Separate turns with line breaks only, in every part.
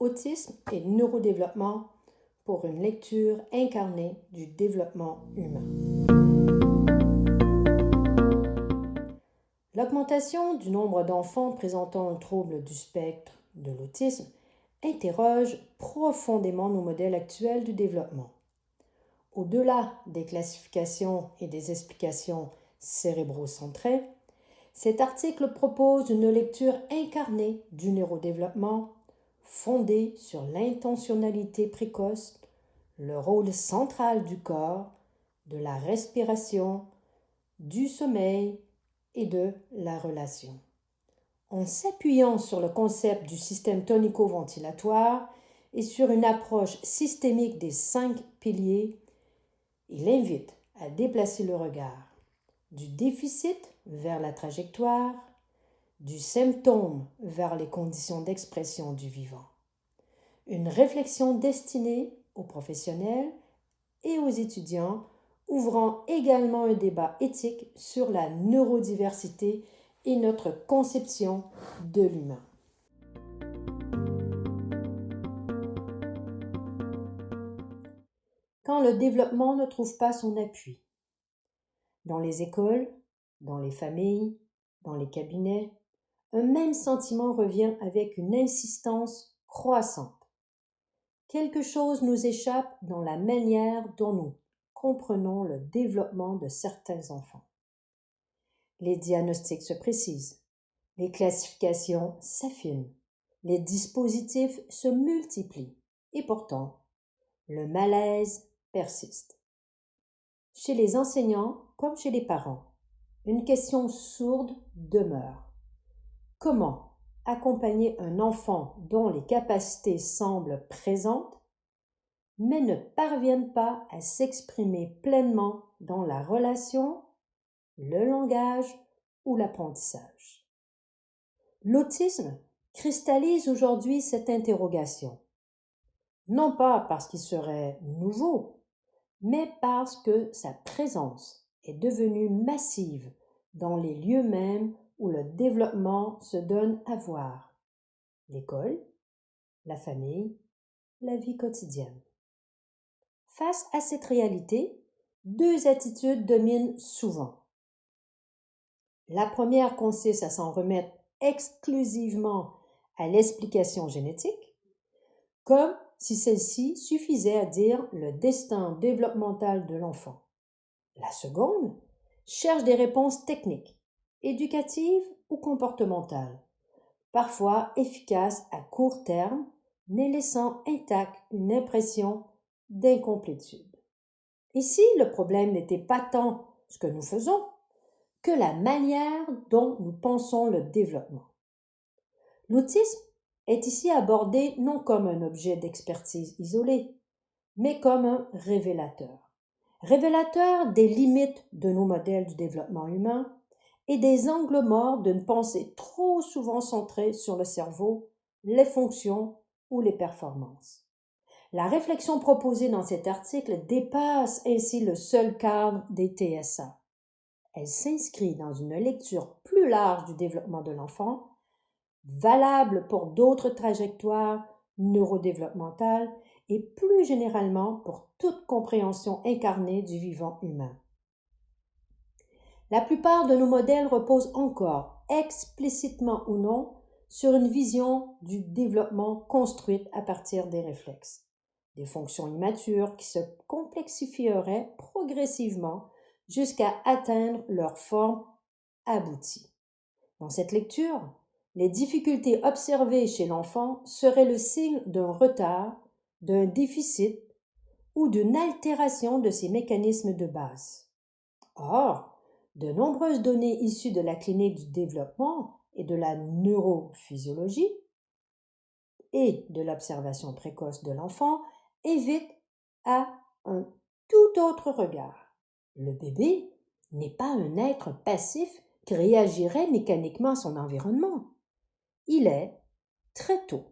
Autisme et neurodéveloppement pour une lecture incarnée du développement humain. L'augmentation du nombre d'enfants présentant un trouble du spectre de l'autisme interroge profondément nos modèles actuels du développement. Au-delà des classifications et des explications cérébrocentrées, cet article propose une lecture incarnée du neurodéveloppement fondée sur l'intentionnalité précoce, le rôle central du corps, de la respiration, du sommeil et de la relation. En s'appuyant sur le concept du système tonico-ventilatoire et sur une approche systémique des 5 piliers, il invite à déplacer le regard du déficit vers la trajectoire, du symptôme vers les conditions d'expression du vivant. Une réflexion destinée aux professionnels et aux étudiants, ouvrant également un débat éthique sur la neurodiversité et notre conception de l'humain. Quand le développement ne trouve pas son appui. Dans les écoles, dans les familles, dans les cabinets, un même sentiment revient avec une insistance croissante. Quelque chose nous échappe dans la manière dont nous comprenons le développement de certains enfants. Les diagnostics se précisent, les classifications s'affinent, les dispositifs se multiplient et pourtant, le malaise persiste. Chez les enseignants comme chez les parents, une question sourde demeure. Comment accompagner un enfant dont les capacités semblent présentes, mais ne parviennent pas à s'exprimer pleinement dans la relation, le langage ou l'apprentissage? L'autisme cristallise aujourd'hui cette interrogation, non pas parce qu'il serait nouveau, mais parce que sa présence est devenue massive dans les lieux mêmes où le développement se donne à voir: l'école, la famille, la vie quotidienne. Face à cette réalité, 2 attitudes dominent souvent. La première consiste à s'en remettre exclusivement à l'explication génétique, comme si celle-ci suffisait à dire le destin développemental de l'enfant. La seconde cherche des réponses techniques, éducatives ou comportementales, parfois efficaces à court terme, mais laissant intacte une impression d'incomplétude. Ici, le problème n'était pas tant ce que nous faisons que la manière dont nous pensons le développement. L'autisme est ici abordé non comme un objet d'expertise isolé, mais comme un révélateur. Révélateur des limites de nos modèles du développement humain et des angles morts d'une pensée trop souvent centrée sur le cerveau, les fonctions ou les performances. La réflexion proposée dans cet article dépasse ainsi le seul cadre des TSA. Elle s'inscrit dans une lecture plus large du développement de l'enfant, valable pour d'autres trajectoires neurodéveloppementales et plus généralement pour toute compréhension incarnée du vivant humain. La plupart de nos modèles reposent encore, explicitement ou non, sur une vision du développement construite à partir des réflexes, des fonctions immatures qui se complexifieraient progressivement jusqu'à atteindre leur forme aboutie. Dans cette lecture, les difficultés observées chez l'enfant seraient le signe d'un retard, d'un déficit ou d'une altération de ses mécanismes de base. Or, de nombreuses données issues de la clinique du développement et de la neurophysiologie et de l'observation précoce de l'enfant invitent à un tout autre regard. Le bébé n'est pas un être passif qui réagirait mécaniquement à son environnement. Il est, très tôt,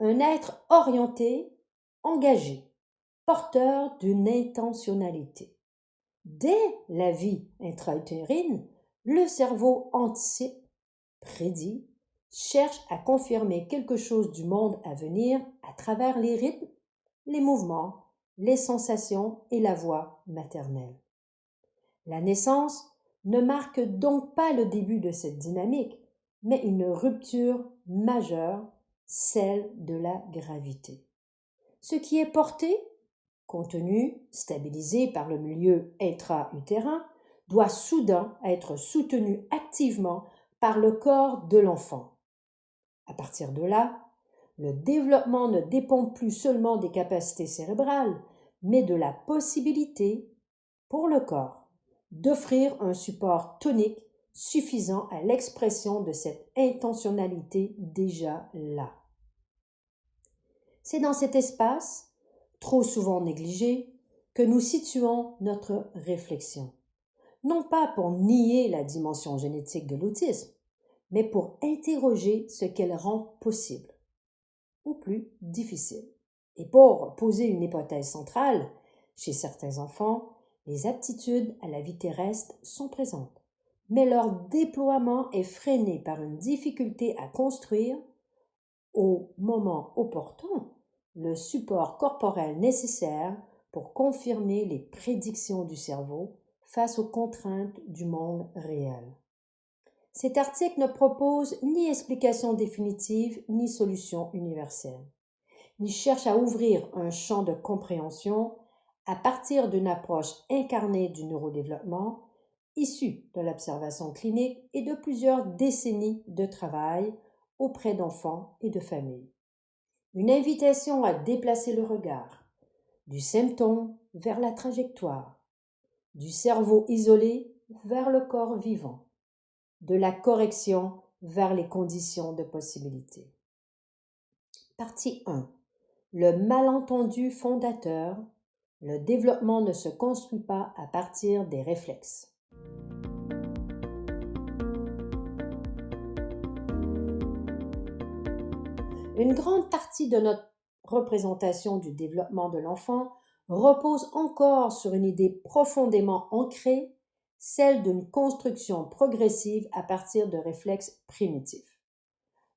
un être orienté, engagé, porteur d'une intentionnalité. Dès la vie intra-utérine, le cerveau anticipe, prédit, cherche à confirmer quelque chose du monde à venir à travers les rythmes, les mouvements, les sensations et la voix maternelle. La naissance ne marque donc pas le début de cette dynamique, mais une rupture majeure, celle de la gravité. Ce qui est porté, contenu, stabilisé par le milieu intra-utérin, doit soudain être soutenu activement par le corps de l'enfant. À partir de là, le développement ne dépend plus seulement des capacités cérébrales, mais de la possibilité, pour le corps, d'offrir un support tonique suffisant à l'expression de cette intentionnalité déjà là. C'est dans cet espace, trop souvent négligé, que nous situons notre réflexion. Non pas pour nier la dimension génétique de l'autisme, mais pour interroger ce qu'elle rend possible, ou plus difficile. Et pour poser une hypothèse centrale, chez certains enfants, les aptitudes à la vie terrestre sont présentes, mais leur déploiement est freiné par une difficulté à construire, au moment opportun, le support corporel nécessaire pour confirmer les prédictions du cerveau face aux contraintes du monde réel. Cet article ne propose ni explication définitive ni solution universelle. Il cherche à ouvrir un champ de compréhension à partir d'une approche incarnée du neurodéveloppement, issue de l'observation clinique et de plusieurs décennies de travail auprès d'enfants et de familles. Une invitation à déplacer le regard du symptôme vers la trajectoire, du cerveau isolé vers le corps vivant, de la correction vers les conditions de possibilité. Partie 1. Le malentendu fondateur, le développement ne se construit pas à partir des réflexes. Une grande partie de notre représentation du développement de l'enfant repose encore sur une idée profondément ancrée, celle d'une construction progressive à partir de réflexes primitifs.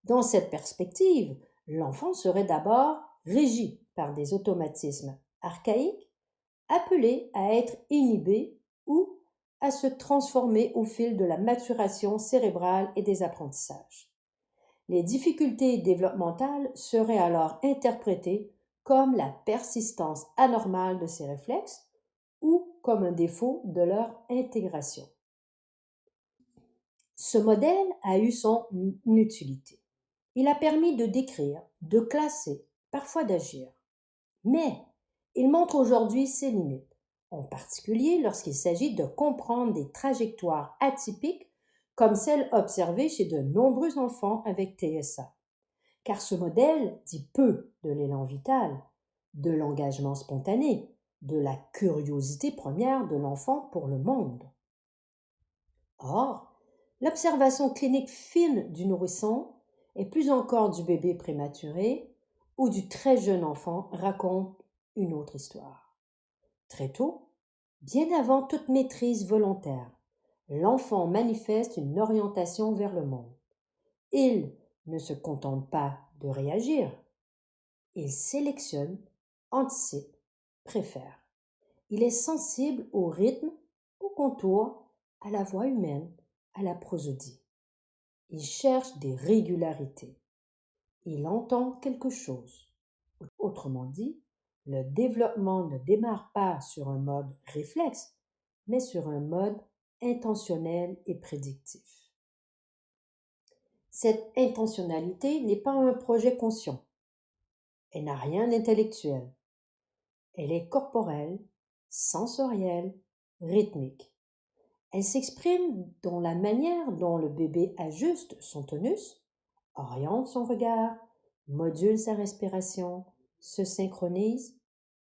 Dans cette perspective, l'enfant serait d'abord régi par des automatismes archaïques, appelés à être inhibés ou à se transformer au fil de la maturation cérébrale et des apprentissages. Les difficultés développementales seraient alors interprétées comme la persistance anormale de ces réflexes ou comme un défaut de leur intégration. Ce modèle a eu son utilité. Il a permis de décrire, de classer, parfois d'agir. Mais il montre aujourd'hui ses limites, en particulier lorsqu'il s'agit de comprendre des trajectoires atypiques comme celles observées chez de nombreux enfants avec TSA. Car ce modèle dit peu de l'élan vital, de l'engagement spontané, de la curiosité première de l'enfant pour le monde. Or, l'observation clinique fine du nourrisson, et plus encore du bébé prématuré ou du très jeune enfant, raconte une autre histoire. Très tôt, bien avant toute maîtrise volontaire, l'enfant manifeste une orientation vers le monde. Il ne se contente pas de réagir. Il sélectionne, anticipe, préfère. Il est sensible au rythme, au contour, à la voix humaine, à la prosodie. Il cherche des régularités. Il entend quelque chose. Autrement dit, le développement ne démarre pas sur un mode réflexe, mais sur un mode intentionnel et prédictif. Cette intentionnalité n'est pas un projet conscient. Elle n'a rien d'intellectuel. Elle est corporelle, sensorielle, rythmique. Elle s'exprime dans la manière dont le bébé ajuste son tonus, oriente son regard, module sa respiration, se synchronise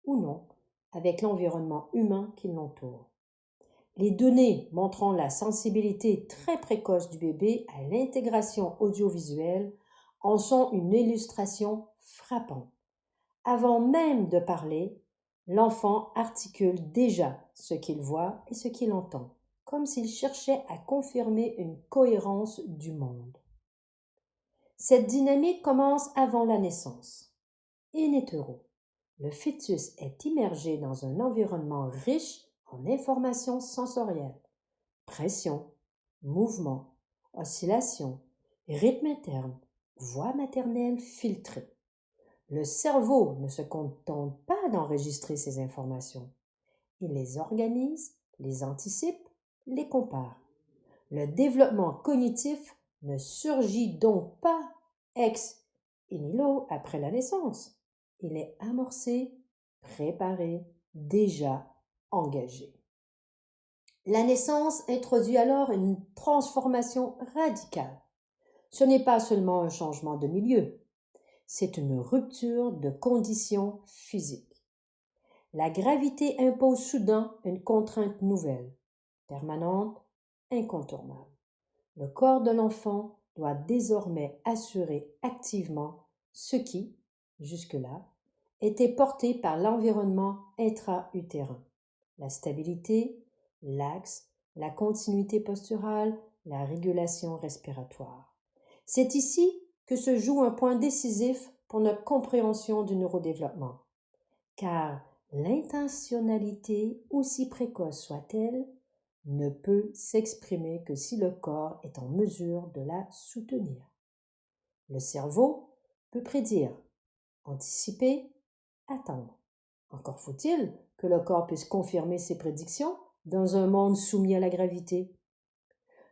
ou non avec l'environnement humain qui l'entoure. Les données montrant la sensibilité très précoce du bébé à l'intégration audiovisuelle en sont une illustration frappante. Avant même de parler, l'enfant articule déjà ce qu'il voit et ce qu'il entend, comme s'il cherchait à confirmer une cohérence du monde. Cette dynamique commence avant la naissance. In utero, le fœtus est immergé dans un environnement riche en informations sensorielles, pression, mouvement, oscillation, rythme interne, voix maternelle filtrée. Le cerveau ne se contente pas d'enregistrer ces informations. Il les organise, les anticipe, les compare. Le développement cognitif ne surgit donc pas ex nihilo après la naissance. Il est amorcé, préparé, déjà engagé. La naissance introduit alors une transformation radicale. Ce n'est pas seulement un changement de milieu, c'est une rupture de conditions physiques. La gravité impose soudain une contrainte nouvelle, permanente, incontournable. Le corps de l'enfant doit désormais assurer activement ce qui, jusque-là, était porté par l'environnement intra-utérin. La stabilité, l'axe, la continuité posturale, la régulation respiratoire. C'est ici que se joue un point décisif pour notre compréhension du neurodéveloppement. Car l'intentionnalité, aussi précoce soit-elle, ne peut s'exprimer que si le corps est en mesure de la soutenir. Le cerveau peut prédire, anticiper, attendre. Encore faut-il que le corps puisse confirmer ses prédictions dans un monde soumis à la gravité.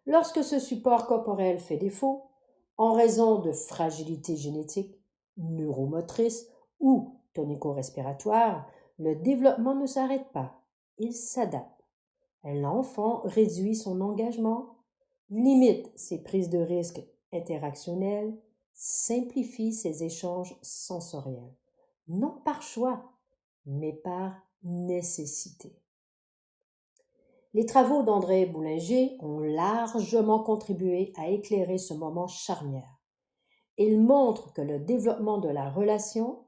Lorsque ce support corporel fait défaut, en raison de fragilité génétique, neuromotrice ou tonico-respiratoire, le développement ne s'arrête pas, il s'adapte. L'enfant réduit son engagement, limite ses prises de risques interactionnelles, simplifie ses échanges sensoriels, non par choix, mais par nécessité. Les travaux d'André Boulinger ont largement contribué à éclairer ce moment charnière. Ils montrent que le développement de la relation,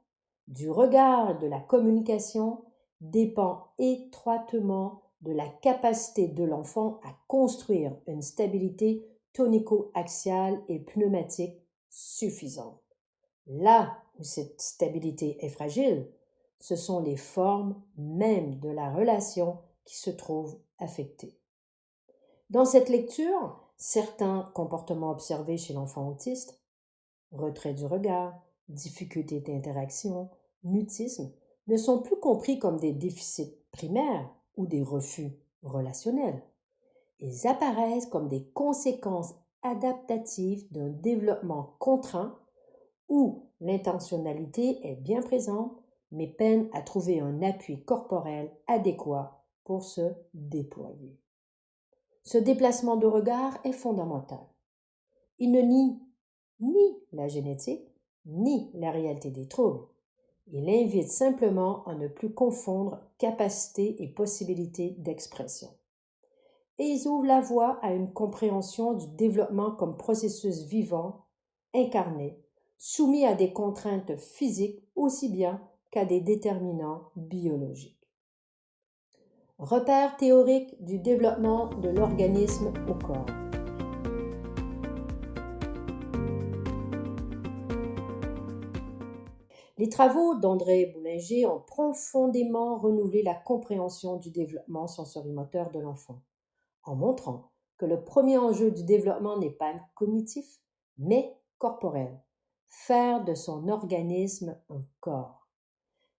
du regard et de la communication dépend étroitement de la capacité de l'enfant à construire une stabilité tonico-axiale et pneumatique suffisante. Là où cette stabilité est fragile, ce sont les formes mêmes de la relation qui se trouvent affectées. Dans cette lecture, certains comportements observés chez l'enfant autiste, retrait du regard, difficulté d'interaction, mutisme, ne sont plus compris comme des déficits primaires ou des refus relationnels. Ils apparaissent comme des conséquences adaptatives d'un développement contraint où l'intentionnalité est bien présente mais peine à trouver un appui corporel adéquat pour se déployer. Ce déplacement de regard est fondamental. Il ne nie ni la génétique, ni la réalité des troubles. Il invite simplement à ne plus confondre capacité et possibilité d'expression. Et ils ouvrent la voie à une compréhension du développement comme processus vivant, incarné, soumis à des contraintes physiques aussi bien qu'à des déterminants biologiques. Repère théorique du développement de l'organisme au corps. Les travaux d'André Boulinger ont profondément renouvelé la compréhension du développement sensorimoteur de l'enfant, en montrant que le premier enjeu du développement n'est pas cognitif, mais corporel, faire de son organisme un corps.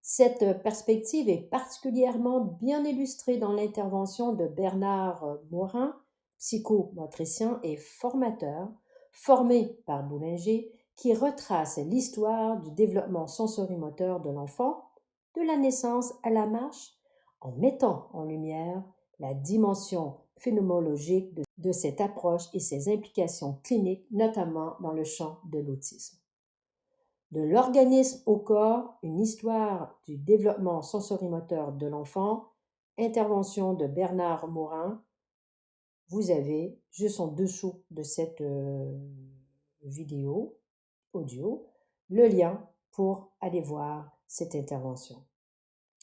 Cette perspective est particulièrement bien illustrée dans l'intervention de Bernard Morin, psychomotricien et formateur, formé par Boulinger, qui retrace l'histoire du développement sensorimoteur de l'enfant, de la naissance à la marche, en mettant en lumière la dimension phénoménologique de cette approche et ses implications cliniques, notamment dans le champ de l'autisme. De l'organisme au corps, une histoire du développement sensorimoteur de l'enfant, intervention de Bernard Morin. Vous avez juste en dessous de cette vidéo audio le lien pour aller voir cette intervention.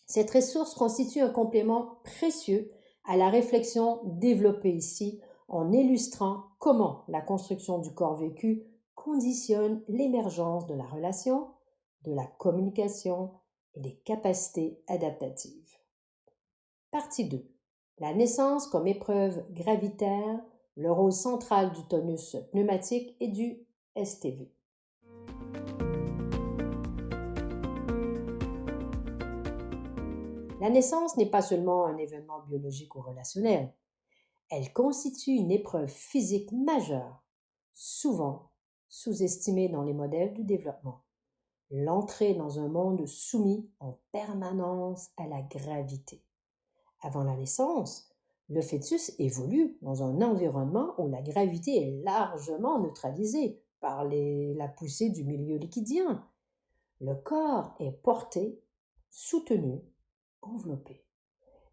Cette ressource constitue un complément précieux à la réflexion développée ici en illustrant comment la construction du corps vécu conditionne l'émergence de la relation, de la communication et des capacités adaptatives. Partie 2. La naissance comme épreuve gravitaire, le rôle central du tonus pneumatique et du STV. La naissance n'est pas seulement un événement biologique ou relationnel, elle constitue une épreuve physique majeure, souvent sous-estimée dans les modèles du développement. L'entrée dans un monde soumis en permanence à la gravité. Avant la naissance, le fœtus évolue dans un environnement où la gravité est largement neutralisée par la poussée du milieu liquidien. Le corps est porté, soutenu, enveloppé.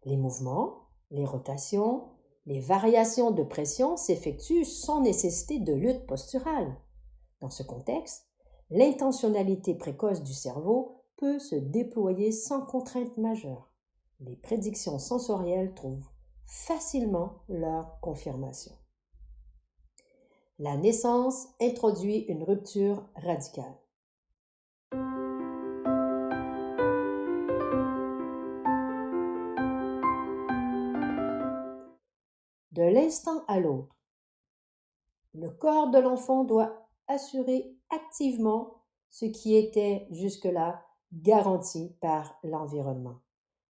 Les mouvements, les rotations, les variations de pression s'effectuent sans nécessité de lutte posturale. Dans ce contexte, l'intentionnalité précoce du cerveau peut se déployer sans contrainte majeure. Les prédictions sensorielles trouvent facilement leur confirmation. La naissance introduit une rupture radicale. De l'instant à l'autre, le corps de l'enfant doit assurer activement ce qui était jusque-là garanti par l'environnement.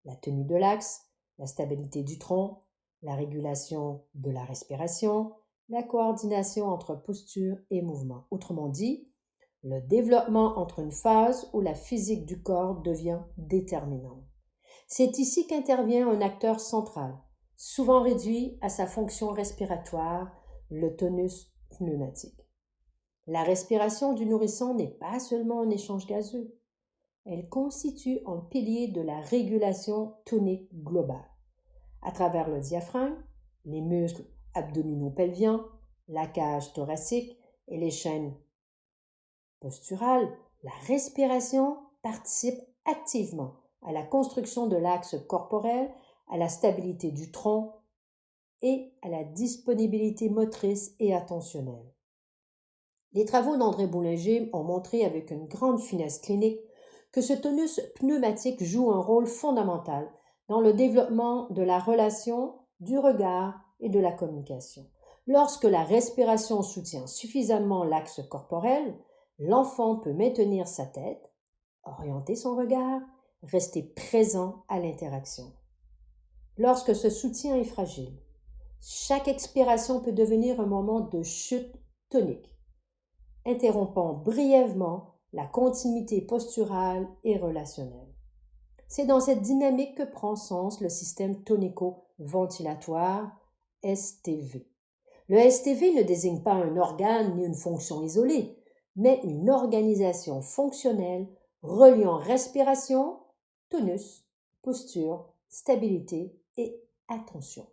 La tenue de l'axe, la stabilité du tronc, la régulation de la respiration, la coordination entre posture et mouvement. Autrement dit, le développement entre une phase où la physique du corps devient déterminante. C'est ici qu'intervient un acteur central, souvent réduit à sa fonction respiratoire, le tonus pneumatique. La respiration du nourrisson n'est pas seulement un échange gazeux, elle constitue un pilier de la régulation tonique globale. À travers le diaphragme, les muscles abdominaux-pelviens, la cage thoracique et les chaînes posturales, la respiration participe activement à la construction de l'axe corporel, à la stabilité du tronc et à la disponibilité motrice et attentionnelle. Les travaux d'André Boulanger ont montré avec une grande finesse clinique que ce tonus pneumatique joue un rôle fondamental dans le développement de la relation, du regard et de la communication. Lorsque la respiration soutient suffisamment l'axe corporel, l'enfant peut maintenir sa tête, orienter son regard, rester présent à l'interaction. Lorsque ce soutien est fragile, chaque expiration peut devenir un moment de chute tonique, interrompant brièvement la continuité posturale et relationnelle. C'est dans cette dynamique que prend sens le système tonico-ventilatoire STV. Le STV ne désigne pas un organe ni une fonction isolée, mais une organisation fonctionnelle reliant respiration, tonus, posture, stabilité et attention.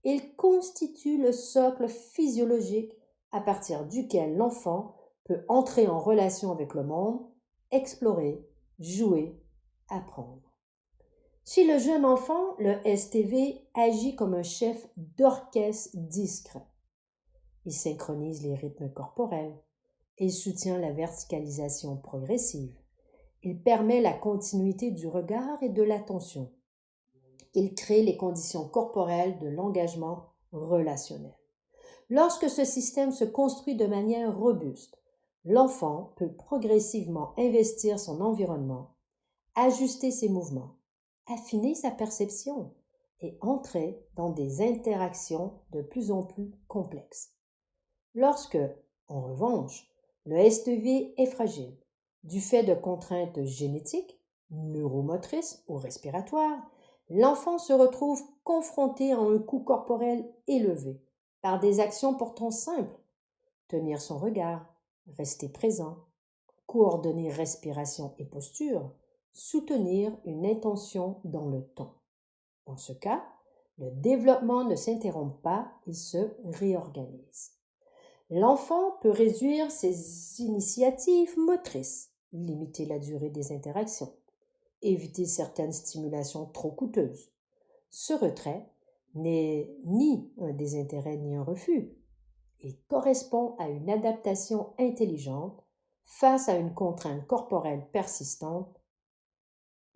Il constitue le socle physiologique à partir duquel l'enfant peut entrer en relation avec le monde, explorer, jouer, apprendre. Chez le jeune enfant, le STV agit comme un chef d'orchestre discret. Il synchronise les rythmes corporels. Il soutient la verticalisation progressive. Il permet la continuité du regard et de l'attention. Il crée les conditions corporelles de l'engagement relationnel. Lorsque ce système se construit de manière robuste, l'enfant peut progressivement investir son environnement, ajuster ses mouvements, affiner sa perception et entrer dans des interactions de plus en plus complexes. Lorsque, en revanche, le STV est fragile, du fait de contraintes génétiques, neuromotrices ou respiratoires, l'enfant se retrouve confronté à un coût corporel élevé par des actions pourtant simples: tenir son regard, rester présent, coordonner respiration et posture, soutenir une intention dans le temps. Dans ce cas, le développement ne s'interrompt pas, il se réorganise. L'enfant peut réduire ses initiatives motrices, limiter la durée des interactions, éviter certaines stimulations trop coûteuses. Ce retrait n'est ni un désintérêt ni un refus. Il correspond à une adaptation intelligente face à une contrainte corporelle persistante.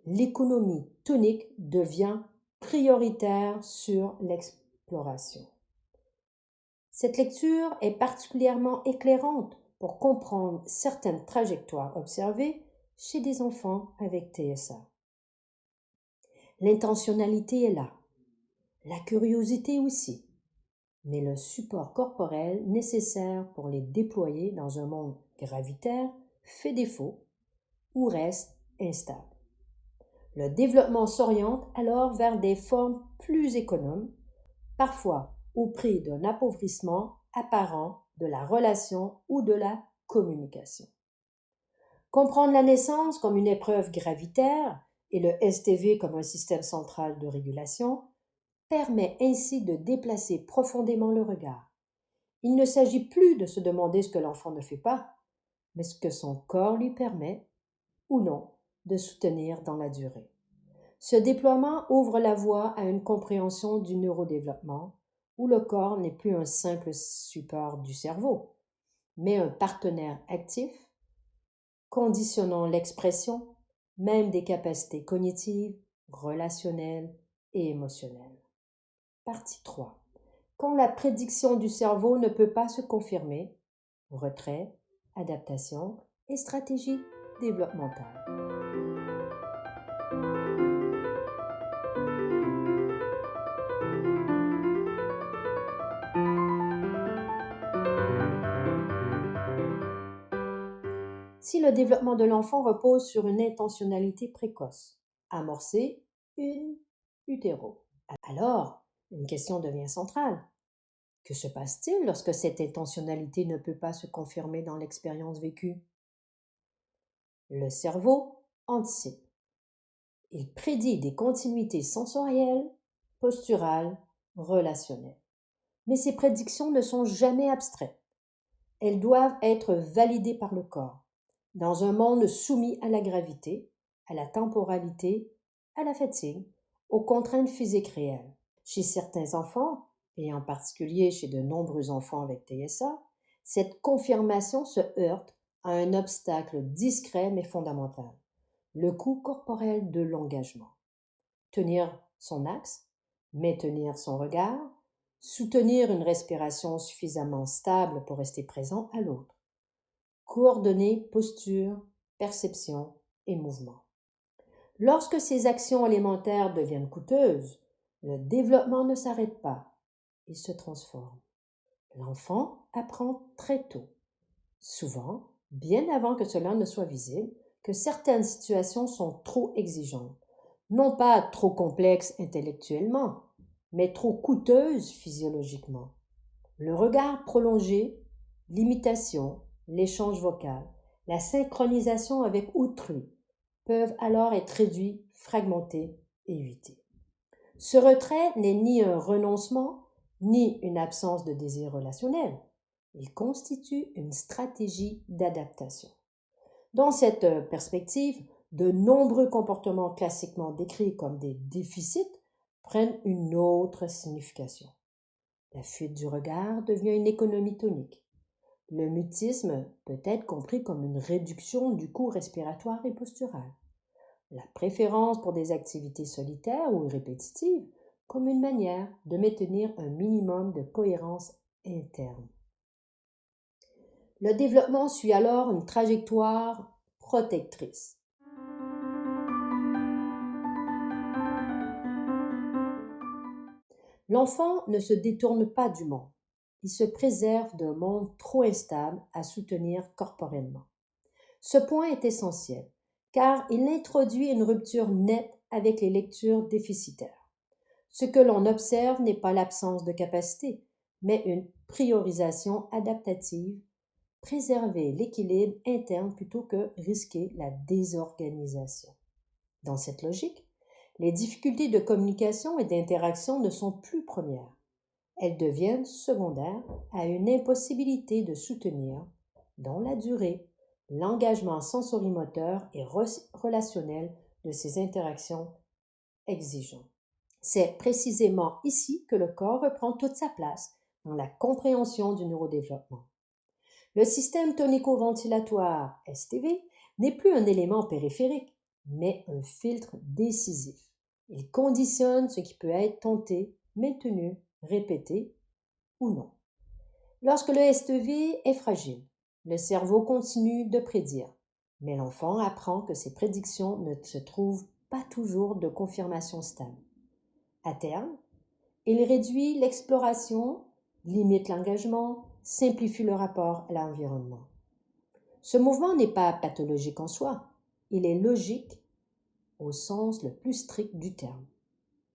L'économie tonique devient prioritaire sur l'exploration. Cette lecture est particulièrement éclairante pour comprendre certaines trajectoires observées chez des enfants avec TSA. L'intentionnalité est là, la curiosité aussi, mais le support corporel nécessaire pour les déployer dans un monde gravitaire fait défaut ou reste instable. Le développement s'oriente alors vers des formes plus économes, parfois au prix d'un appauvrissement apparent de la relation ou de la communication. Comprendre la naissance comme une épreuve gravitaire et le STV comme un système central de régulation permet ainsi de déplacer profondément le regard. Il ne s'agit plus de se demander ce que l'enfant ne fait pas, mais ce que son corps lui permet, ou non, de soutenir dans la durée. Ce déploiement ouvre la voie à une compréhension du neurodéveloppement, où le corps n'est plus un simple support du cerveau, mais un partenaire actif, conditionnant l'expression même des capacités cognitives, relationnelles et émotionnelles. Partie 3. Quand la prédiction du cerveau ne peut pas se confirmer, retrait, adaptation et stratégie développementale. Si le développement de l'enfant repose sur une intentionnalité précoce, amorcée in utero, alors une question devient centrale. Que se passe-t-il lorsque cette intentionnalité ne peut pas se confirmer dans l'expérience vécue? Le cerveau anticipe. Il prédit des continuités sensorielles, posturales, relationnelles. Mais ces prédictions ne sont jamais abstraites. Elles doivent être validées par le corps, dans un monde soumis à la gravité, à la temporalité, à la fatigue, aux contraintes physiques réelles. Chez certains enfants, et en particulier chez de nombreux enfants avec TSA, cette confirmation se heurte à un obstacle discret mais fondamental, le coût corporel de l'engagement. Tenir son axe, maintenir son regard, soutenir une respiration suffisamment stable pour rester présent à l'autre, coordonner posture, perception et mouvement. Lorsque ces actions élémentaires deviennent coûteuses, le développement ne s'arrête pas, il se transforme. L'enfant apprend très tôt, souvent bien avant que cela ne soit visible, que certaines situations sont trop exigeantes, non pas trop complexes intellectuellement, mais trop coûteuses physiologiquement. Le regard prolongé, l'imitation, l'échange vocal, la synchronisation avec autrui peuvent alors être réduits, fragmentés, évités. Ce retrait n'est ni un renoncement, ni une absence de désir relationnel. Il constitue une stratégie d'adaptation. Dans cette perspective, de nombreux comportements classiquement décrits comme des déficits prennent une autre signification. La fuite du regard devient une économie tonique. Le mutisme peut être compris comme une réduction du coût respiratoire et postural. La préférence pour des activités solitaires ou répétitives comme une manière de maintenir un minimum de cohérence interne. Le développement suit alors une trajectoire protectrice. L'enfant ne se détourne pas du monde. Il se préserve d'un monde trop instable à soutenir corporellement. Ce point est essentiel, car il introduit une rupture nette avec les lectures déficitaires. Ce que l'on observe n'est pas l'absence de capacité, mais une priorisation adaptative, préserver l'équilibre interne plutôt que risquer la désorganisation. Dans cette logique, les difficultés de communication et d'interaction ne sont plus premières. Elles deviennent secondaires à une impossibilité de soutenir, dans la durée, l'engagement sensorimoteur et relationnel de ces interactions exigeantes. C'est précisément ici que le corps reprend toute sa place dans la compréhension du neurodéveloppement. Le système tonico-ventilatoire STV n'est plus un élément périphérique, mais un filtre décisif. Il conditionne ce qui peut être tenté, maintenu, répété ou non. Lorsque le STV est fragile, le cerveau continue de prédire, mais l'enfant apprend que ses prédictions ne se trouvent pas toujours de confirmation stable. À terme, il réduit l'exploration, limite l'engagement, simplifie le rapport à l'environnement. Ce mouvement n'est pas pathologique en soi, il est logique au sens le plus strict du terme.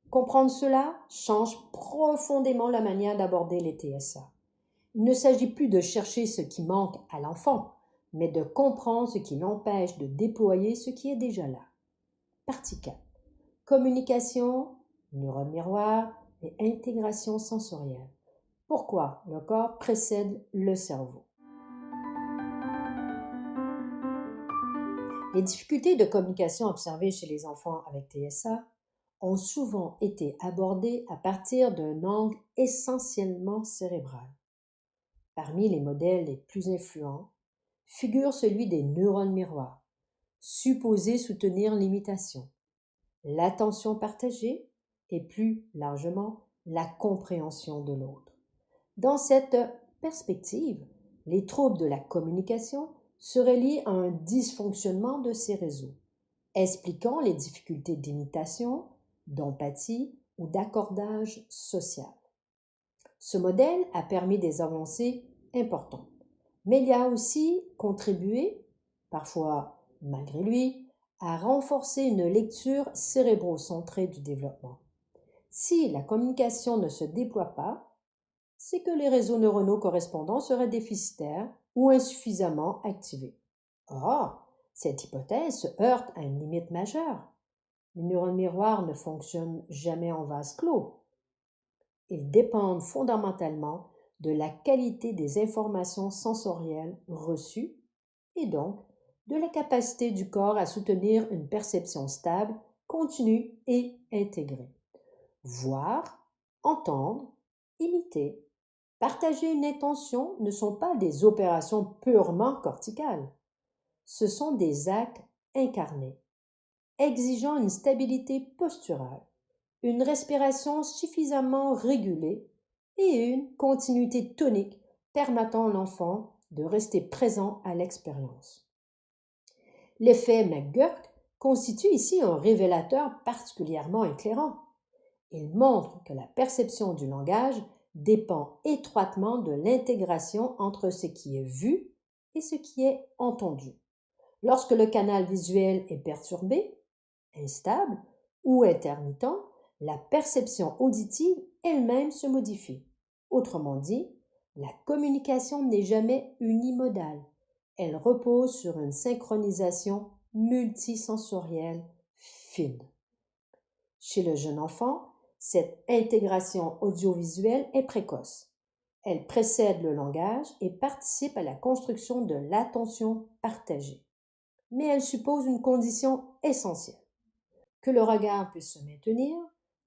Comprendre cela change profondément la manière d'aborder les TSA. Il ne s'agit plus de chercher ce qui manque à l'enfant, mais de comprendre ce qui l'empêche de déployer ce qui est déjà là. Partie 4. Communication, neurones miroirs et intégration sensorielle. Pourquoi le corps précède le cerveau? Les difficultés de communication observées chez les enfants avec TSA ont souvent été abordées à partir d'un angle essentiellement cérébral. Parmi les modèles les plus influents figure celui des neurones miroirs, supposés soutenir l'imitation, l'attention partagée et plus largement la compréhension de l'autre. Dans cette perspective, les troubles de la communication seraient liés à un dysfonctionnement de ces réseaux, expliquant les difficultés d'imitation, d'empathie ou d'accordage social. Ce modèle a permis des avancées importantes, mais il a aussi contribué, parfois malgré lui, à renforcer une lecture cérébrocentrée du développement. Si la communication ne se déploie pas, c'est que les réseaux neuronaux correspondants seraient déficitaires ou insuffisamment activés. Or, cette hypothèse se heurte à une limite majeure. Les neurones miroirs ne fonctionnent jamais en vase clos. Ils dépendent fondamentalement de la qualité des informations sensorielles reçues et donc de la capacité du corps à soutenir une perception stable, continue et intégrée. Voir, entendre, imiter, partager une intention ne sont pas des opérations purement corticales. Ce sont des actes incarnés, exigeant une stabilité posturale, une respiration suffisamment régulée et une continuité tonique permettant à l'enfant de rester présent à l'expérience. L'effet McGurk constitue ici un révélateur particulièrement éclairant. Il montre que la perception du langage dépend étroitement de l'intégration entre ce qui est vu et ce qui est entendu. Lorsque le canal visuel est perturbé, instable ou intermittent, la perception auditive elle-même se modifie. Autrement dit, la communication n'est jamais unimodale. Elle repose sur une synchronisation multisensorielle fine. Chez le jeune enfant, cette intégration audiovisuelle est précoce. Elle précède le langage et participe à la construction de l'attention partagée. Mais elle suppose une condition essentielle: que le regard puisse se maintenir,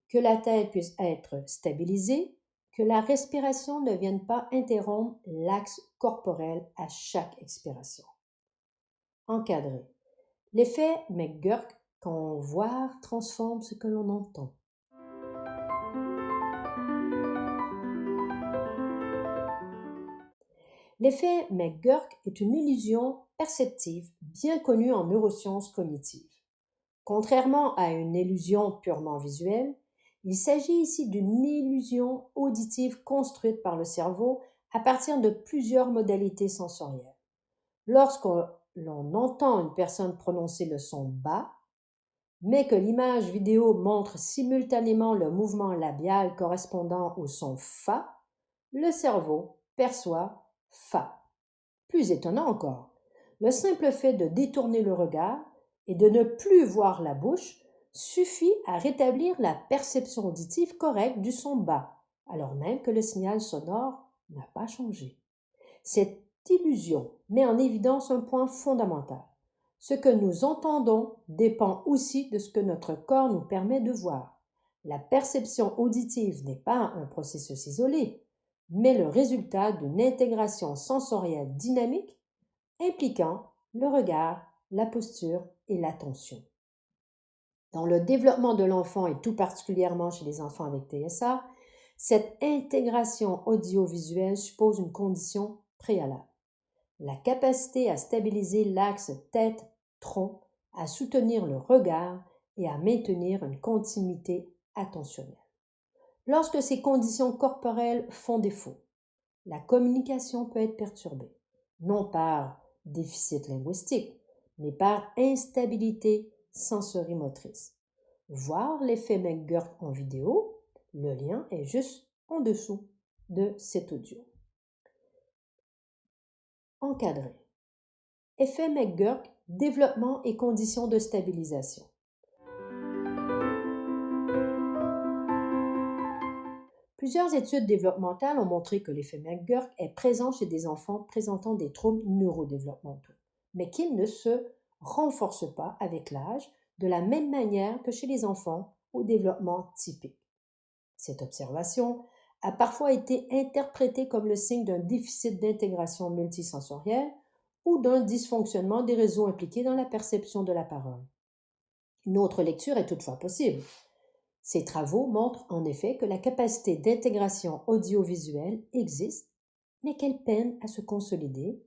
que la tête puisse être stabilisée, que la respiration ne vienne pas interrompre l'axe corporel à chaque expiration. Encadré. L'effet McGurk, quand voir transforme ce que l'on entend. L'effet McGurk est une illusion perceptive bien connue en neurosciences cognitives. Contrairement à une illusion purement visuelle, il s'agit ici d'une illusion auditive construite par le cerveau à partir de plusieurs modalités sensorielles. Lorsque l'on entend une personne prononcer le son bas, mais que l'image vidéo montre simultanément le mouvement labial correspondant au son fa, le cerveau perçoit fa. Plus étonnant encore, le simple fait de détourner le regard et de ne plus voir la bouche suffit à rétablir la perception auditive correcte du son bas, alors même que le signal sonore n'a pas changé. Cette illusion met en évidence un point fondamental. Ce que nous entendons dépend aussi de ce que notre corps nous permet de voir. La perception auditive n'est pas un processus isolé, mais le résultat d'une intégration sensorielle dynamique impliquant le regard, la posture et l'attention. Dans le développement de l'enfant et tout particulièrement chez les enfants avec TSA, cette intégration audiovisuelle suppose une condition préalable: la capacité à stabiliser l'axe tête-tronc, à soutenir le regard et à maintenir une continuité attentionnelle. Lorsque ces conditions corporelles font défaut, la communication peut être perturbée, non par déficit linguistique, mais par instabilité sensorimotrice. Voir l'effet McGurk en vidéo, le lien est juste en dessous de cet audio. Encadré. Effet McGurk, développement et conditions de stabilisation. Plusieurs études développementales ont montré que l'effet McGurk est présent chez des enfants présentant des troubles neurodéveloppementaux, mais qu'il ne se renforce pas avec l'âge de la même manière que chez les enfants au développement typique. Cette observation a parfois été interprétée comme le signe d'un déficit d'intégration multisensorielle ou d'un dysfonctionnement des réseaux impliqués dans la perception de la parole. Une autre lecture est toutefois possible. Ces travaux montrent en effet que la capacité d'intégration audiovisuelle existe, mais qu'elle peine à se consolider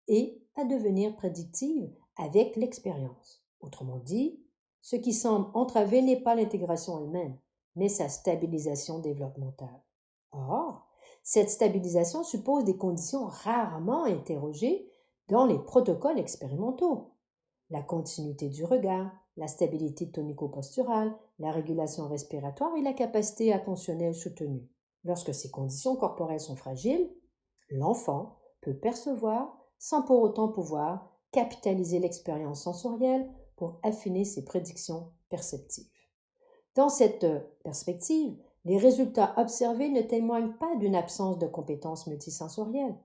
et à devenir prédictive avec l'expérience. Autrement dit, ce qui semble entraver n'est pas l'intégration elle-même, mais sa stabilisation développementale. Or, cette stabilisation suppose des conditions rarement interrogées dans les protocoles expérimentaux: la continuité du regard, la stabilité tonico-posturale, la régulation respiratoire et la capacité attentionnelle soutenue. Lorsque ces conditions corporelles sont fragiles, l'enfant peut percevoir sans pour autant pouvoir capitaliser l'expérience sensorielle pour affiner ses prédictions perceptives. Dans cette perspective, les résultats observés ne témoignent pas d'une absence de compétences multisensorielles,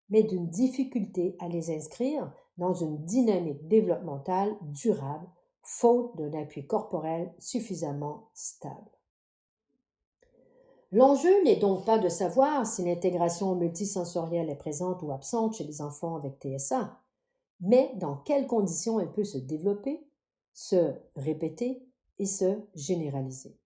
mais d'une difficulté à les inscrire dans une dynamique développementale durable, faute d'un appui corporel suffisamment stable. L'enjeu n'est donc pas de savoir si l'intégration multisensorielle est présente ou absente chez les enfants avec TSA, mais dans quelles conditions elle peut se développer, se répéter et se généraliser.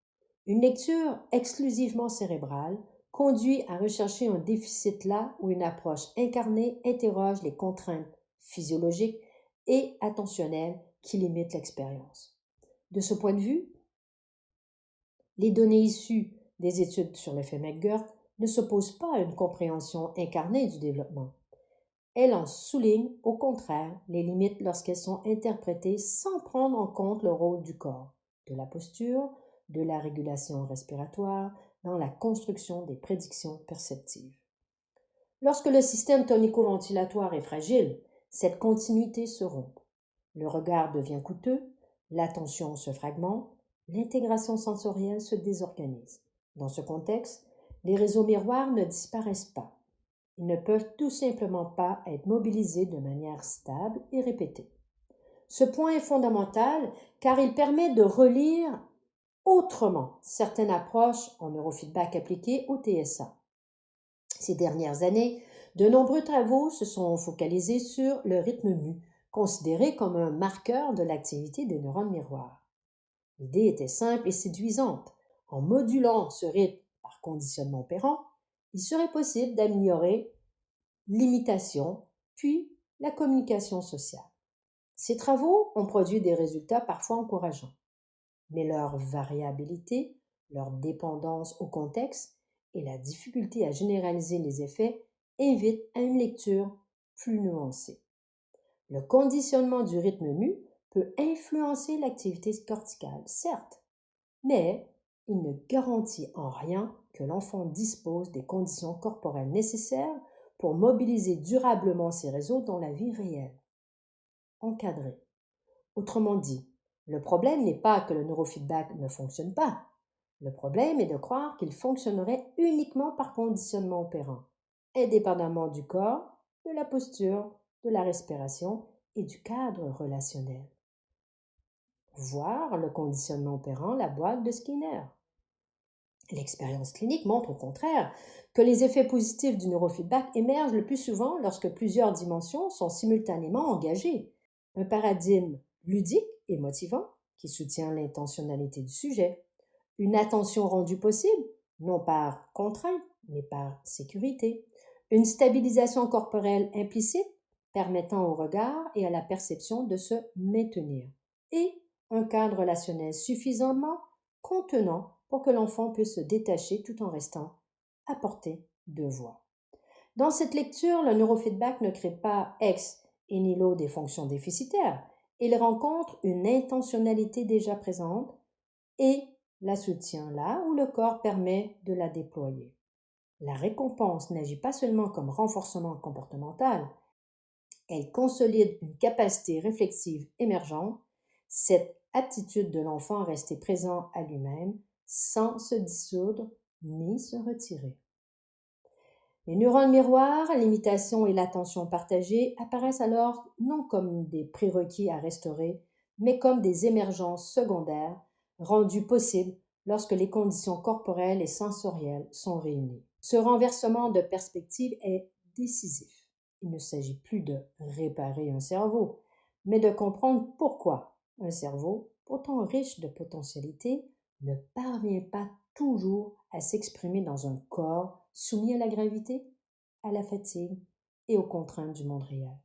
Une lecture exclusivement cérébrale conduit à rechercher un déficit là où une approche incarnée interroge les contraintes physiologiques et attentionnelles qui limitent l'expérience. De ce point de vue, les données issues des études sur l'effet McGurk ne s'opposent pas à une compréhension incarnée du développement. Elles en soulignent au contraire les limites lorsqu'elles sont interprétées sans prendre en compte le rôle du corps, de la posture, de la régulation respiratoire dans la construction des prédictions perceptives. Lorsque le système tonico-ventilatoire est fragile, cette continuité se rompt. Le regard devient coûteux, l'attention se fragmente, l'intégration sensorielle se désorganise. Dans ce contexte, les réseaux miroirs ne disparaissent pas. Ils ne peuvent tout simplement pas être mobilisés de manière stable et répétée. Ce point est fondamental car il permet de relire autrement certaines approches en neurofeedback appliquées au TSA. Ces dernières années, de nombreux travaux se sont focalisés sur le rythme mu, considéré comme un marqueur de l'activité des neurones miroirs. L'idée était simple et séduisante. En modulant ce rythme par conditionnement opérant, il serait possible d'améliorer l'imitation, puis la communication sociale. Ces travaux ont produit des résultats parfois encourageants, mais leur variabilité, leur dépendance au contexte et la difficulté à généraliser les effets invitent à une lecture plus nuancée. Le conditionnement du rythme mu peut influencer l'activité corticale, certes, mais il ne garantit en rien que l'enfant dispose des conditions corporelles nécessaires pour mobiliser durablement ces réseaux dans la vie réelle. Encadré. Autrement dit, le problème n'est pas que le neurofeedback ne fonctionne pas. Le problème est de croire qu'il fonctionnerait uniquement par conditionnement opérant, indépendamment du corps, de la posture, de la respiration et du cadre relationnel. Voir le conditionnement opérant, la boîte de Skinner. L'expérience clinique montre au contraire que les effets positifs du neurofeedback émergent le plus souvent lorsque plusieurs dimensions sont simultanément engagées. Un paradigme ludique et motivant qui soutient l'intentionnalité du sujet, une attention rendue possible, non par contrainte, mais par sécurité, une stabilisation corporelle implicite permettant au regard et à la perception de se maintenir, et un cadre relationnel suffisamment contenant pour que l'enfant puisse se détacher tout en restant à portée de voix. Dans cette lecture, le neurofeedback ne crée pas ex nihilo des fonctions déficitaires. Il rencontre une intentionnalité déjà présente et la soutient là où le corps permet de la déployer. La récompense n'agit pas seulement comme renforcement comportemental, elle consolide une capacité réflexive émergente, cette aptitude de l'enfant à rester présent à lui-même sans se dissoudre ni se retirer. Les neurones miroirs, l'imitation et l'attention partagée apparaissent alors non comme des prérequis à restaurer, mais comme des émergences secondaires rendues possibles lorsque les conditions corporelles et sensorielles sont réunies. Ce renversement de perspective est décisif. Il ne s'agit plus de réparer un cerveau, mais de comprendre pourquoi un cerveau, pourtant riche de potentialités, ne parvient pas toujours à s'exprimer dans un corps soumis à la gravité, à la fatigue et aux contraintes du monde réel.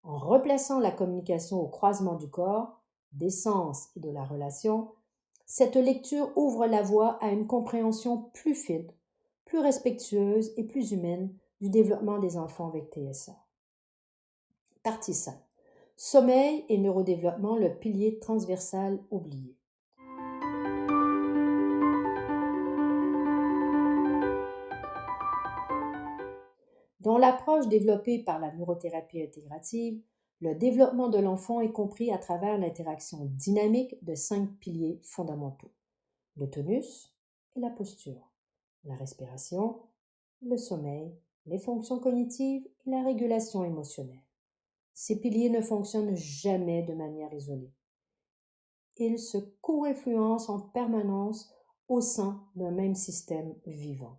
En replaçant la communication au croisement du corps, des sens et de la relation, cette lecture ouvre la voie à une compréhension plus fine, plus respectueuse et plus humaine du développement des enfants avec TSA. Partie 5. Sommeil et neurodéveloppement, le pilier transversal oublié. Dans l'approche développée par la neurothérapie intégrative, le développement de l'enfant est compris à travers l'interaction dynamique de 5 piliers fondamentaux: le tonus et la posture, la respiration, le sommeil, les fonctions cognitives et la régulation émotionnelle. Ces piliers ne fonctionnent jamais de manière isolée. Ils se co-influencent en permanence au sein d'un même système vivant.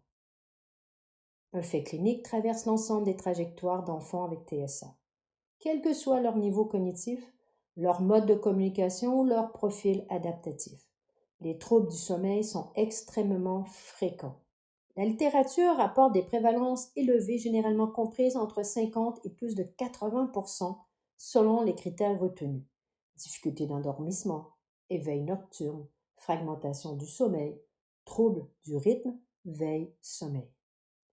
Un fait clinique traverse l'ensemble des trajectoires d'enfants avec TSA. Quel que soit leur niveau cognitif, leur mode de communication ou leur profil adaptatif. Les troubles du sommeil sont extrêmement fréquents. La littérature rapporte des prévalences élevées généralement comprises entre 50 et plus de 80% selon les critères retenus. Difficultés d'endormissement, éveil nocturne, fragmentation du sommeil, troubles du rythme, veille, sommeil.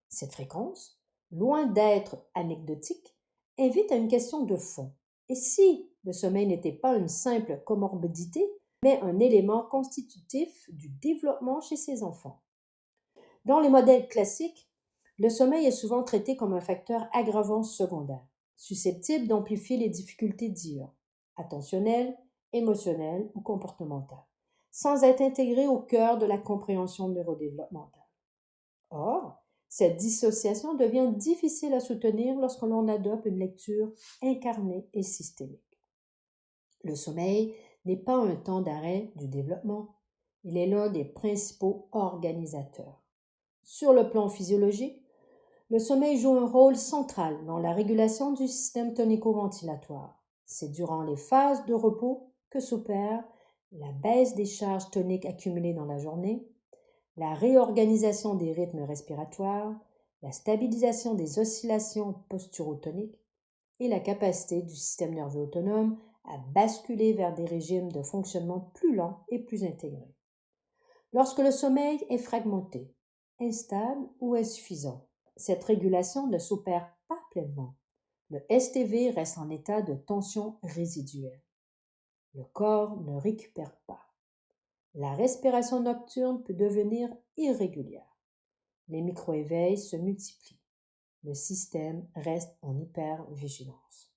Cette fréquence, loin d'être anecdotique, invite à une question de fond. Et si le sommeil n'était pas une simple comorbidité, mais un élément constitutif du développement chez ces enfants? Dans les modèles classiques, le sommeil est souvent traité comme un facteur aggravant secondaire, susceptible d'amplifier les difficultés diurnes, attentionnelles, émotionnelles ou comportementales, sans être intégré au cœur de la compréhension neurodéveloppementale. Or, cette dissociation devient difficile à soutenir lorsque l'on adopte une lecture incarnée et systémique. Le sommeil n'est pas un temps d'arrêt du développement, il est l'un des principaux organisateurs. Sur le plan physiologique, le sommeil joue un rôle central dans la régulation du système tonico-ventilatoire. C'est durant les phases de repos que s'opère la baisse des charges toniques accumulées dans la journée, la réorganisation des rythmes respiratoires, la stabilisation des oscillations posturotoniques et la capacité du système nerveux autonome à basculer vers des régimes de fonctionnement plus lents et plus intégrés. Lorsque le sommeil est fragmenté, instable ou insuffisant, cette régulation ne s'opère pas pleinement. Le STV reste en état de tension résiduelle. Le corps ne récupère pas. La respiration nocturne peut devenir irrégulière. Les micro-éveils se multiplient. Le système reste en hypervigilance.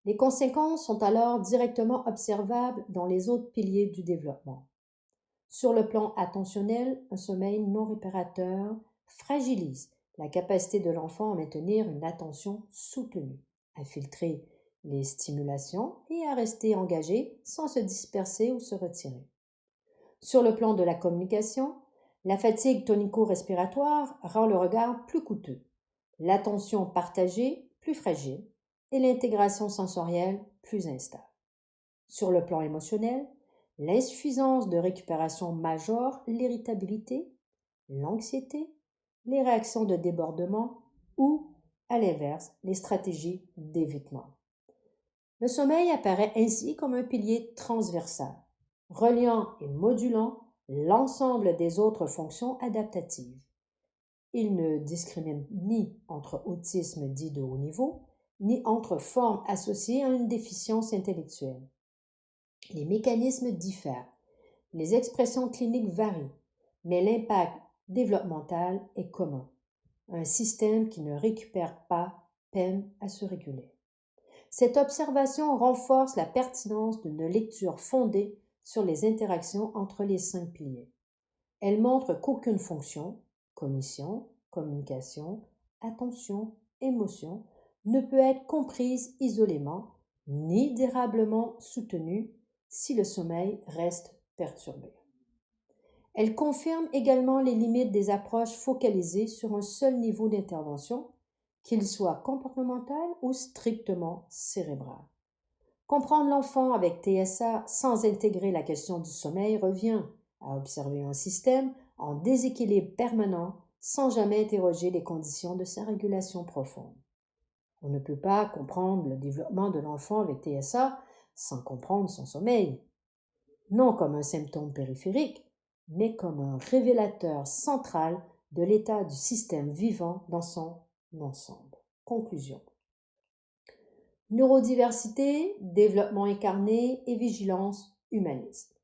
Les conséquences sont alors directement observables dans les autres piliers du développement. Sur le plan attentionnel, un sommeil non réparateur fragilise la capacité de l'enfant à maintenir une attention soutenue, à filtrer les stimulations et à rester engagé sans se disperser ou se retirer. Sur le plan de la communication, la fatigue tonico-respiratoire rend le regard plus coûteux, l'attention partagée plus fragile et l'intégration sensorielle plus instable. Sur le plan émotionnel, l'insuffisance de récupération majore l'irritabilité, l'anxiété, les réactions de débordement ou, à l'inverse, les stratégies d'évitement. Le sommeil apparaît ainsi comme un pilier transversal, reliant et modulant l'ensemble des autres fonctions adaptatives. Il ne discrimine ni entre autisme dit de haut niveau, ni entre formes associées à une déficience intellectuelle. Les mécanismes diffèrent, les expressions cliniques varient, mais l'impact développemental est commun. Un système qui ne récupère pas peine à se réguler. Cette observation renforce la pertinence d'une lecture fondée sur les interactions entre les 5 piliers. Elle montre qu'aucune fonction, cognition, communication, attention, émotion, ne peut être comprise isolément ni durablement soutenue si le sommeil reste perturbé. Elle confirme également les limites des approches focalisées sur un seul niveau d'intervention, qu'il soit comportemental ou strictement cérébral. Comprendre l'enfant avec TSA sans intégrer la question du sommeil revient à observer un système en déséquilibre permanent sans jamais interroger les conditions de sa régulation profonde. On ne peut pas comprendre le développement de l'enfant avec TSA sans comprendre son sommeil, non comme un symptôme périphérique, mais comme un révélateur central de l'état du système vivant dans son ensemble. Conclusion. Neurodiversité, développement incarné et vigilance humaniste.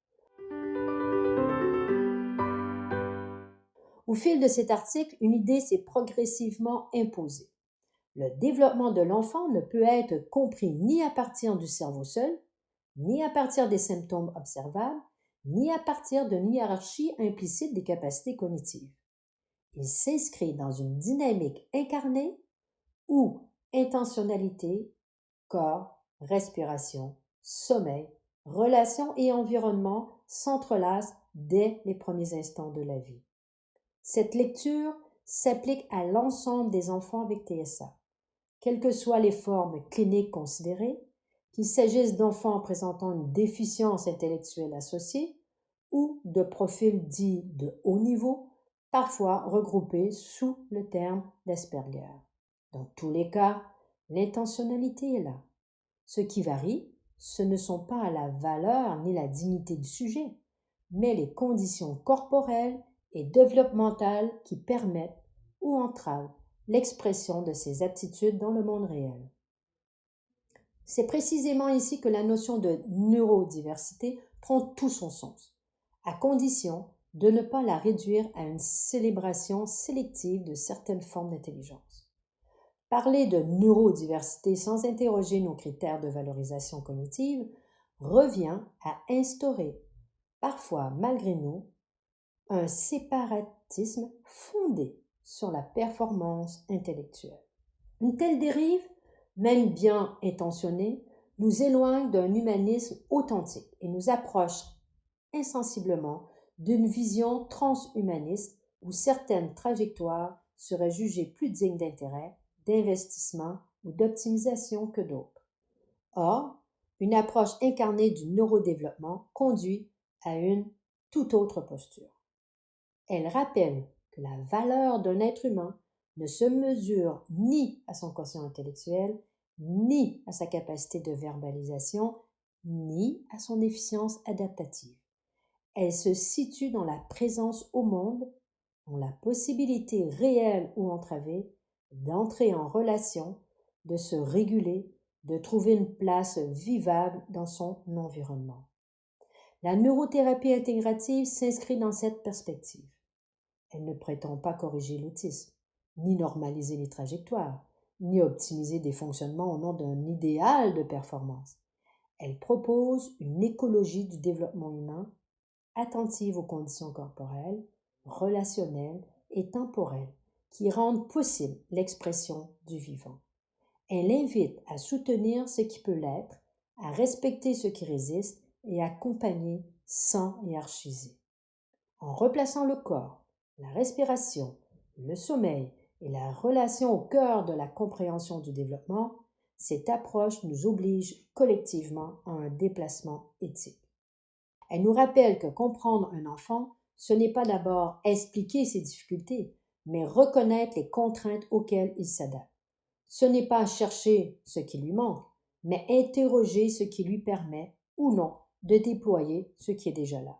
Au fil de cet article, une idée s'est progressivement imposée. Le développement de l'enfant ne peut être compris ni à partir du cerveau seul, ni à partir des symptômes observables, ni à partir d'une hiérarchie implicite des capacités cognitives. Il s'inscrit dans une dynamique incarnée où intentionnalité, corps, respiration, sommeil, relations et environnement s'entrelacent dès les premiers instants de la vie. Cette lecture s'applique à l'ensemble des enfants avec TSA, quelles que soient les formes cliniques considérées, qu'il s'agisse d'enfants présentant une déficience intellectuelle associée ou de profils dits de haut niveau, parfois regroupés sous le terme d'Asperger. Dans tous les cas, l'intentionnalité est là. Ce qui varie, ce ne sont pas la valeur ni la dignité du sujet, mais les conditions corporelles et développementales qui permettent ou entravent l'expression de ces aptitudes dans le monde réel. C'est précisément ici que la notion de neurodiversité prend tout son sens, à condition de ne pas la réduire à une célébration sélective de certaines formes d'intelligence. Parler de neurodiversité sans interroger nos critères de valorisation cognitive revient à instaurer, parfois malgré nous, un séparatisme fondé sur la performance intellectuelle. Une telle dérive, même bien intentionnée, nous éloigne d'un humanisme authentique et nous approche insensiblement d'une vision transhumaniste où certaines trajectoires seraient jugées plus dignes d'intérêt, d'investissement ou d'optimisation que d'autres. Or, une approche incarnée du neurodéveloppement conduit à une toute autre posture. Elle rappelle que la valeur d'un être humain ne se mesure ni à son quotient intellectuel, ni à sa capacité de verbalisation, ni à son efficience adaptative. Elle se situe dans la présence au monde, dans la possibilité réelle ou entravée d'entrer en relation, de se réguler, de trouver une place vivable dans son environnement. La neurothérapie intégrative s'inscrit dans cette perspective. Elle ne prétend pas corriger l'autisme, ni normaliser les trajectoires, ni optimiser des fonctionnements au nom d'un idéal de performance. Elle propose une écologie du développement humain attentive aux conditions corporelles, relationnelles et temporelles qui rendent possible l'expression du vivant. Elle invite à soutenir ce qui peut l'être, à respecter ce qui résiste et à accompagner sans hiérarchiser. En replaçant le corps, la respiration, le sommeil et la relation au cœur de la compréhension du développement, cette approche nous oblige collectivement à un déplacement éthique. Elle nous rappelle que comprendre un enfant, ce n'est pas d'abord expliquer ses difficultés, mais reconnaître les contraintes auxquelles il s'adapte. Ce n'est pas chercher ce qui lui manque, mais interroger ce qui lui permet ou non de déployer ce qui est déjà là.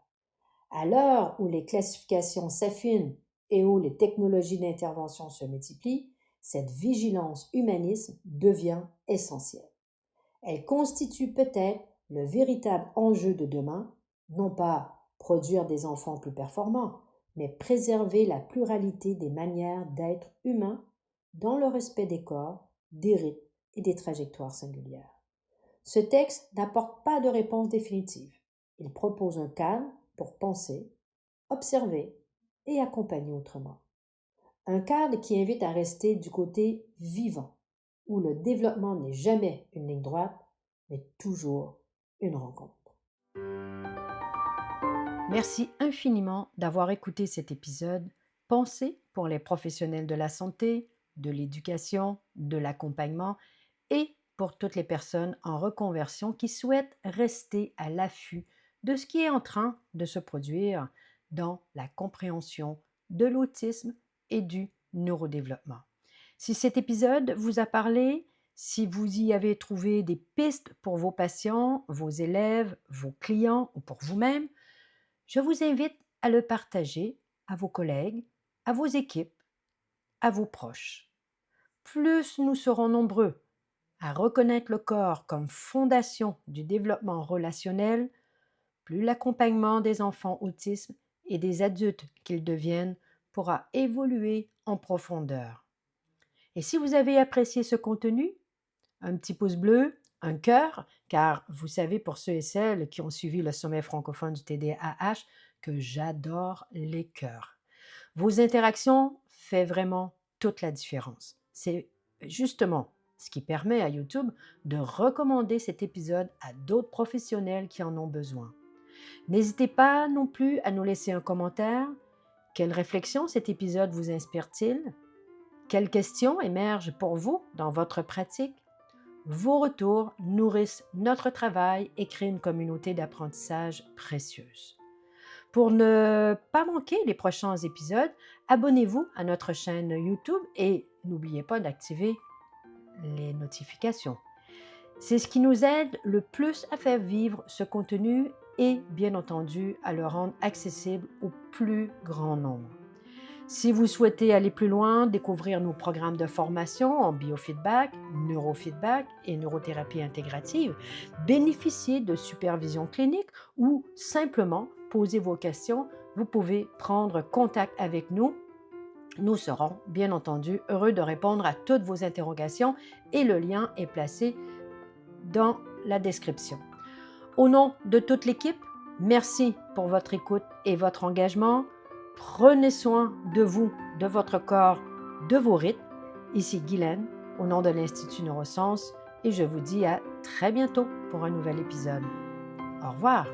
À l'heure où les classifications s'affinent et où les technologies d'intervention se multiplient, cette vigilance humaniste devient essentielle. Elle constitue peut-être le véritable enjeu de demain, non pas produire des enfants plus performants, mais préserver la pluralité des manières d'être humain dans le respect des corps, des rythmes et des trajectoires singulières. Ce texte n'apporte pas de réponse définitive. Il propose un cadre pour penser, observer et accompagner autrement. Un cadre qui invite à rester du côté vivant, où le développement n'est jamais une ligne droite, mais toujours une rencontre. Merci infiniment d'avoir écouté cet épisode Pensée pour les professionnels de la santé, de l'éducation, de l'accompagnement et pour toutes les personnes en reconversion qui souhaitent rester à l'affût de ce qui est en train de se produire dans la compréhension de l'autisme et du neurodéveloppement. Si cet épisode vous a parlé, si vous y avez trouvé des pistes pour vos patients, vos élèves, vos clients ou pour vous-même, je vous invite à le partager à vos collègues, à vos équipes, à vos proches. Plus nous serons nombreux à reconnaître le corps comme fondation du développement relationnel, plus l'accompagnement des enfants autistes et des adultes qu'ils deviennent pourra évoluer en profondeur. Et si vous avez apprécié ce contenu, un petit pouce bleu, un cœur, car vous savez pour ceux et celles qui ont suivi le sommet francophone du TDAH que j'adore les cœurs. Vos interactions font vraiment toute la différence. C'est justement ce qui permet à YouTube de recommander cet épisode à d'autres professionnels qui en ont besoin. N'hésitez pas non plus à nous laisser un commentaire. Quelle réflexion cet épisode vous inspire-t-il? Quelles questions émergent pour vous dans votre pratique? Vos retours nourrissent notre travail et créent une communauté d'apprentissage précieuse. Pour ne pas manquer les prochains épisodes, abonnez-vous à notre chaîne YouTube et n'oubliez pas d'activer les notifications. C'est ce qui nous aide le plus à faire vivre ce contenu et, bien entendu, à le rendre accessible au plus grand nombre. Si vous souhaitez aller plus loin, découvrir nos programmes de formation en biofeedback, neurofeedback et neurothérapie intégrative, bénéficier de supervision clinique ou simplement poser vos questions, vous pouvez prendre contact avec nous. Nous serons, bien entendu, heureux de répondre à toutes vos interrogations et le lien est placé dans la description. Au nom de toute l'équipe, merci pour votre écoute et votre engagement. Prenez soin de vous, de votre corps, de vos rythmes. Ici Guylaine, au nom de l'Institut Neurosciences, et je vous dis à très bientôt pour un nouvel épisode. Au revoir!